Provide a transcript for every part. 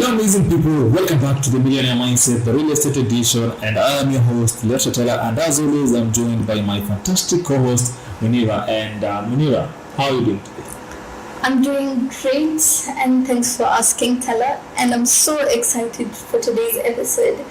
Hello, amazing people. Welcome back to the Millionaire Mindset, the real estate edition. And I am your host, Leo Taylor. And as always, I'm joined by my fantastic co-host, Munira. And Munira, how are you doing today? I'm doing great, and thanks for asking, Tala. And I'm so excited for today's episode.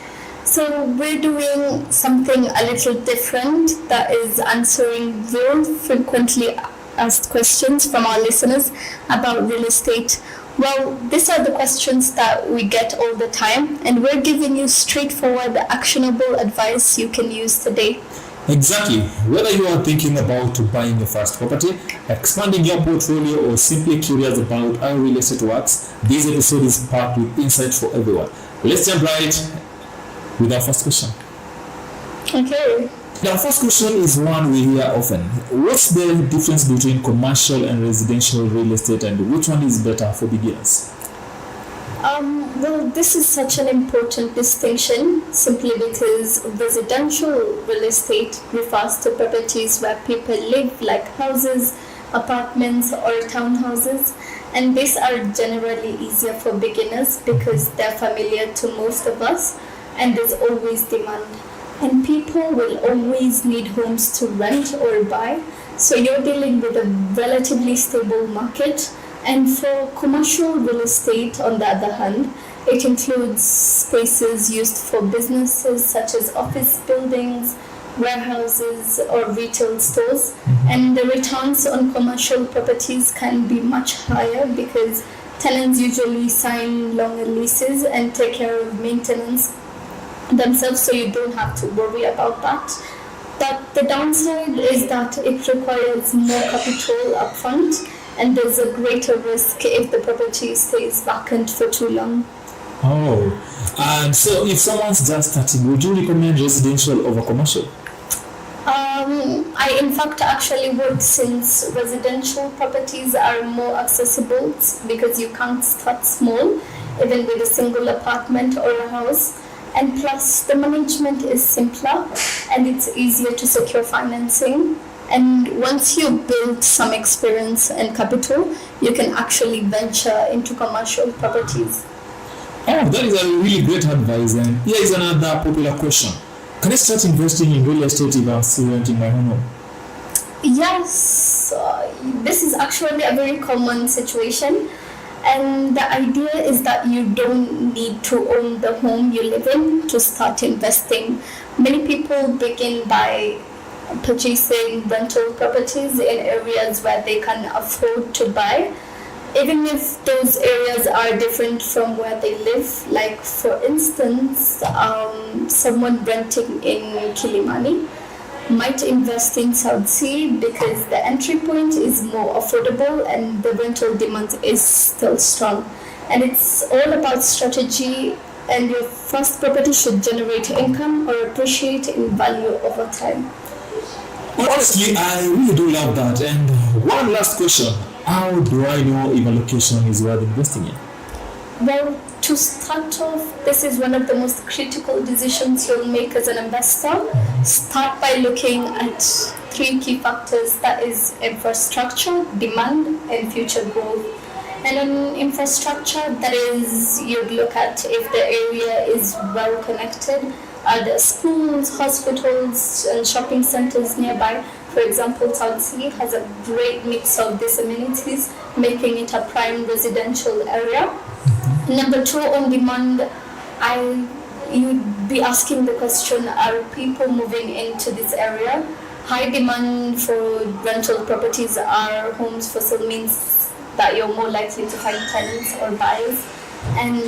So we're doing something a little different, that is answering real frequently asked questions from our listeners about real estate. Well, these are the questions that we get all the time, and we're giving you straightforward, actionable advice you can use today. Exactly. Whether you are thinking about buying your first property, expanding your portfolio, or simply curious about how real estate works, this episode is packed with insight for everyone. Let's jump right with our first question. Okay. Now, first question is one we hear often. What's the difference between commercial and residential real estate, and which one is better for beginners? Well, this is such an important distinction simply because residential real estate refers to properties where people live, like houses, apartments, or townhouses, and these are generally easier for beginners because they're familiar to most of us, and there's always demand. And people will always need homes to rent or buy, so you're dealing with a relatively stable market. And for commercial real estate, on the other hand, it includes spaces used for businesses such as office buildings, warehouses, or retail stores. And the returns on commercial properties can be much higher because tenants usually sign longer leases and take care of maintenance themselves, so you don't have to worry about that. But the downside is that it requires more capital upfront, and there's a greater risk if the property stays vacant for too long. Oh, and so if someone's just starting, would you recommend residential over commercial? I in fact actually would, since residential properties are more accessible because you can't start small, even with a single apartment or a house. And plus, the management is simpler and it's easier to secure financing. And once you build some experience and capital, you can actually venture into commercial properties. Oh, that is a really great advice. And here is another popular question. Can I start investing in real estate if I'm still renting my home? Yes, this is actually a very common situation. And the idea is that you don't need to own the home you live in to start investing. Many people begin by purchasing rental properties in areas where they can afford to buy, even if those areas are different from where they live. Like, for instance, someone renting in Kilimani might invest in South Sea because the entry point is more affordable and the rental demand is still strong. And it's all about strategy, and your first property should generate income or appreciate in value over time. Honestly, I really do love that. And one last question. How do I know if a location is worth investing in? Well, to start off, this is one of the most critical decisions you'll make as an investor. Start by looking at three key factors, that is infrastructure, demand, and future growth. And on infrastructure, that is, you'd look at if the area is well connected. Are there schools, hospitals, and shopping centers nearby? For example, South Sea has a great mix of these amenities, making it a prime residential area. Number two, on demand, you'd be asking the question, are people moving into this area? High demand for rental properties are homes for sale means that you're more likely to find tenants or buyers. And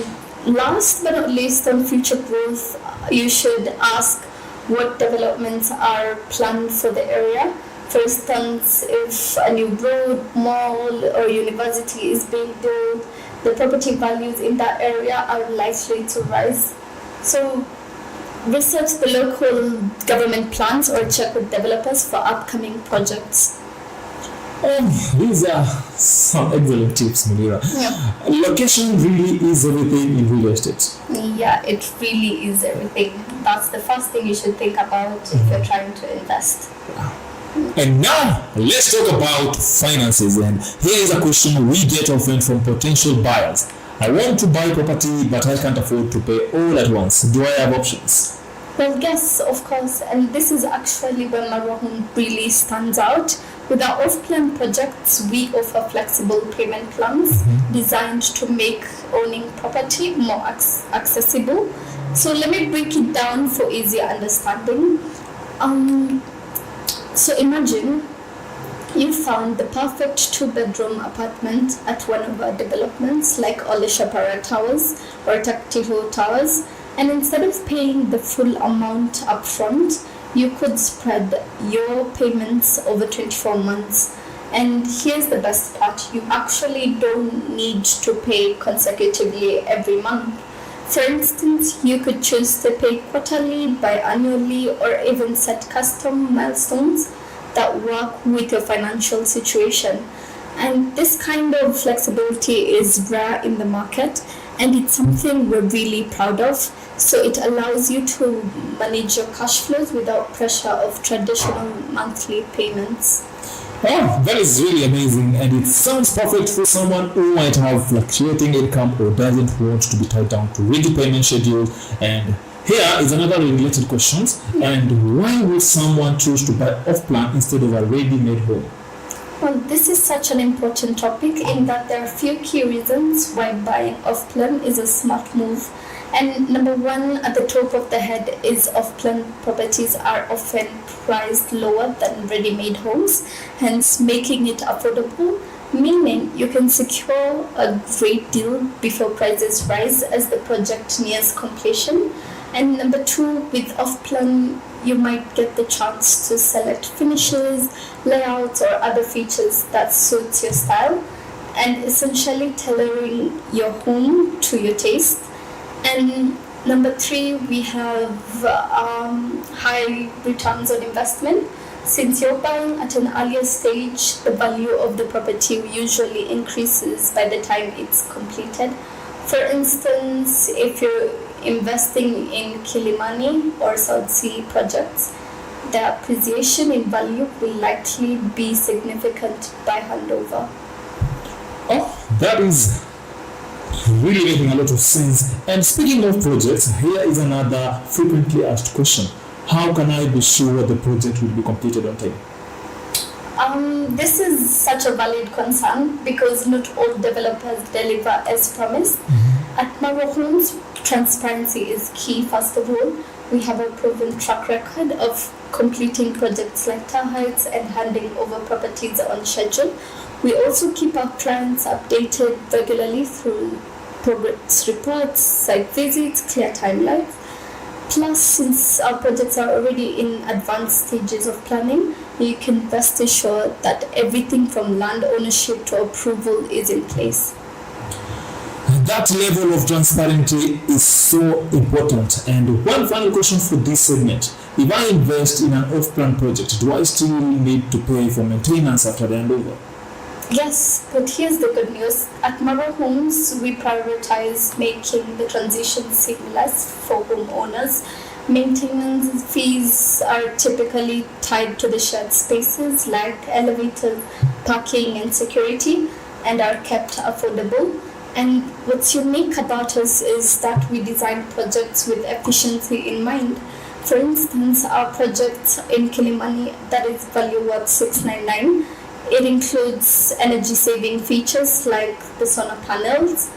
last but not least, on future growth, you should ask what developments are planned for the area. For instance, if a new road, mall, or university is being built, the property values in that area are likely to rise. So research the local government plans or check with developers for upcoming projects. These are some excellent tips, Munira. Yeah. Location really is everything in real estate. Yeah, it really is everything. That's the first thing you should think about if you're trying to invest. And now, let's talk about finances. And here is a question we get often from potential buyers. I want to buy property, but I can't afford to pay all at once. Do I have options? Well, yes, of course, and this is actually where Marwa Home really stands out. With our off-plan projects, we offer flexible payment plans designed to make owning property more accessible. So let me break it down for easier understanding. So imagine you found the perfect two-bedroom apartment at one of our developments like Oleshapara Towers or Taktiho Towers, and instead of paying the full amount upfront, you could spread your payments over 24 months. And here's the best part, you actually don't need to pay consecutively every month. For instance, you could choose to pay quarterly, biannually, or even set custom milestones that work with your financial situation. And this kind of flexibility is rare in the market, and it's something we're really proud of. So it allows you to manage your cash flows without pressure of traditional monthly payments. Oh, that is really amazing, and it sounds perfect for someone who might have fluctuating income or doesn't want to be tied down to rigid payment schedules. And here is another related question. And why would someone choose to buy off-plan instead of a ready-made home? Well, this is such an important topic in that there are a few key reasons why buying off-plan is a smart move. And number one, at the top of the head, is off-plan properties are often priced lower than ready-made homes, hence making it affordable, meaning you can secure a great deal before prices rise as the project nears completion. And number two, with off-plan, you might get the chance to select finishes, layouts, or other features that suits your style, and essentially tailoring your home to your taste. And number three, we have high returns on investment. Since you're buying at an earlier stage, the value of the property usually increases by the time it's completed. For instance, if you're investing in Kilimani or South Sea projects, the appreciation in value will likely be significant by handover. Oh, that is really making a lot of sense. And speaking of projects, here is another frequently asked question. How can I be sure the project will be completed on time? This is such a valid concern because not all developers deliver as promised. At Marwa Homes, transparency is key. First of all, we have a proven track record of completing projects like Tower Heights and handing over properties on schedule. We also keep our clients updated regularly through progress reports, site visits, clear timelines. Plus, since our projects are already in advanced stages of planning, you can rest assured that everything from land ownership to approval is in place. That level of transparency is so important. And one final question for this segment. If I invest in an off-plan project, do I still need to pay for maintenance after the handover? Yes, but here's the good news. At Marwa Homes, we prioritize making the transition seamless for homeowners. Maintenance fees are typically tied to the shared spaces like elevators, parking, and security, and are kept affordable. And what's unique about us is that we design projects with efficiency in mind. For instance, our project in Kilimani, that is value worth 699, it includes energy saving features like the solar panels,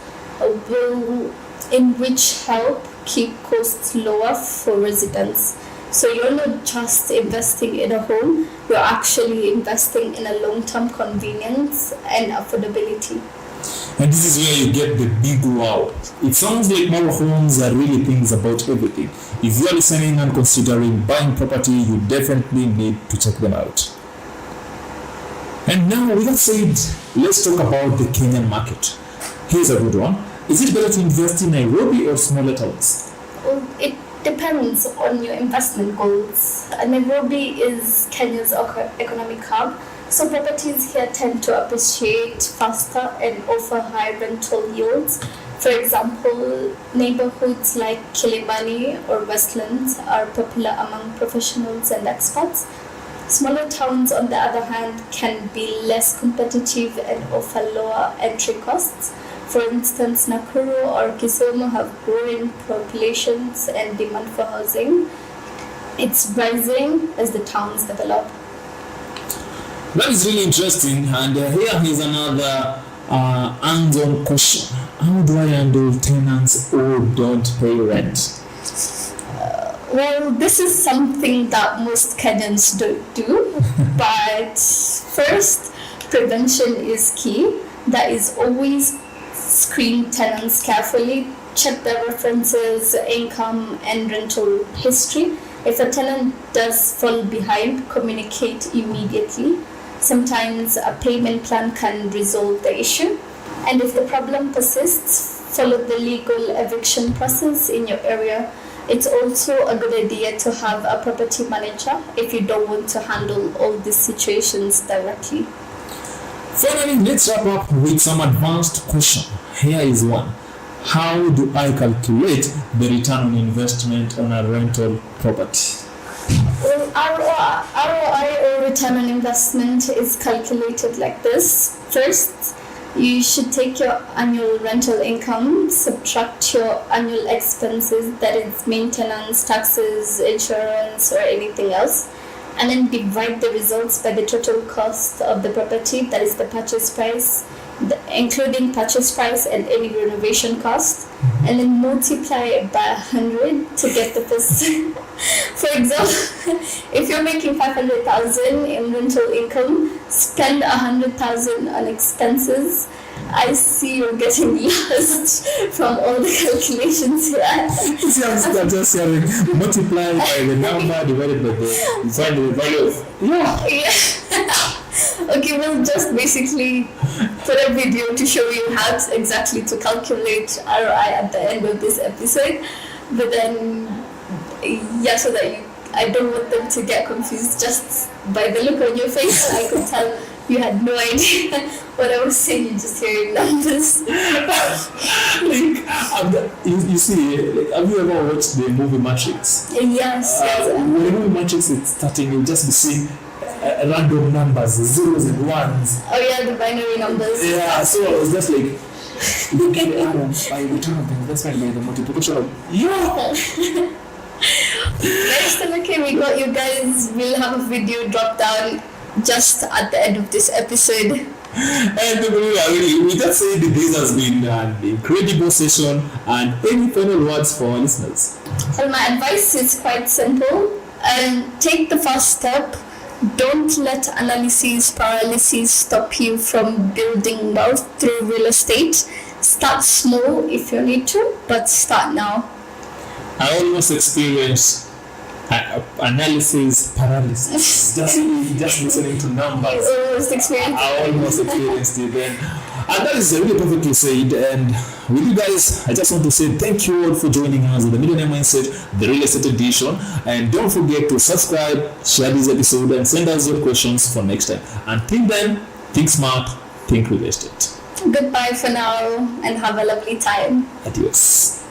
in which help keep costs lower for residents. So you're not just investing in a home, you're actually investing in a long-term convenience and affordability. And this is where you get the big wow. It sounds like Marwa Homes are really things about everything. If you're listening and considering buying property, you definitely need to check them out. And now, with that said, let's talk about the Kenyan market. Here's a good one. Is it better to invest in Nairobi or smaller towns? Well, it depends on your investment goals. Nairobi is Kenya's economic hub, so properties here tend to appreciate faster and offer high rental yields. For example, neighborhoods like Kilimani or Westlands are popular among professionals and expats. Smaller towns, on the other hand, can be less competitive and offer lower entry costs. For instance, Nakuru or Kisumu have growing populations and demand for housing. It's rising as the towns develop. That is really interesting. And here is another hands-on question. How do I handle tenants who don't pay rent? Well, this is something that most Kenyans don't do. But first, prevention is key. That is always screen tenants carefully, check their references, income, and rental history. If a tenant does fall behind, communicate immediately. Sometimes a payment plan can resolve the issue. And if the problem persists, follow the legal eviction process in your area. It's also a good idea to have a property manager if you don't want to handle all these situations directly. Finally, let's wrap up with some advanced question. Here is one. How do I calculate the return on investment on a rental property? Well, ROI or return on investment is calculated like this. First, you should take your annual rental income, subtract your annual expenses, that is maintenance, taxes, insurance, or anything else, and then divide the results by the total cost of the property, that is the purchase price, including purchase price and any renovation cost, and then multiply it by 100 to get the percent. For example, if you're making 500,000 in rental income, spend 100,000 on expenses. I see you're getting lost from all the calculations here. I'm just hearing multiply by the number divided by the value of. Yeah. Okay, we'll just basically put a video to show you how exactly to calculate ROI at the end of this episode. But then, yeah, so that I don't want them to get confused. Just by the look on your face, I could tell you had no idea what I was saying. You just hearing numbers. You see, have you ever watched the movie Matrix? Yes. When the movie Matrix is starting, you'll just be seeing random numbers, zeros and ones. Oh yeah, the binary numbers. Yeah, so I was just like, look at the atoms by return of the investment by the multiplication of. Yeah! Next time, okay, we got you guys. We'll have a video drop down just at the end of this episode. And with that said, this has been an incredible session. And any final words for our listeners? Well, my advice is quite simple. Take the first step. Don't let analysis paralysis stop you from building wealth through real estate. Start small if you need to, but start now. I almost experienced analysis paralysis. just listening to numbers. I almost experienced it then. And that is really perfectly said. And with you guys, I just want to say thank you all for joining us with the Millionaire Mindset, the Real Estate Edition. And don't forget to subscribe, share this episode, and send us your questions for next time. Until then, think smart, think real estate. Goodbye for now, and have a lovely time. Adios.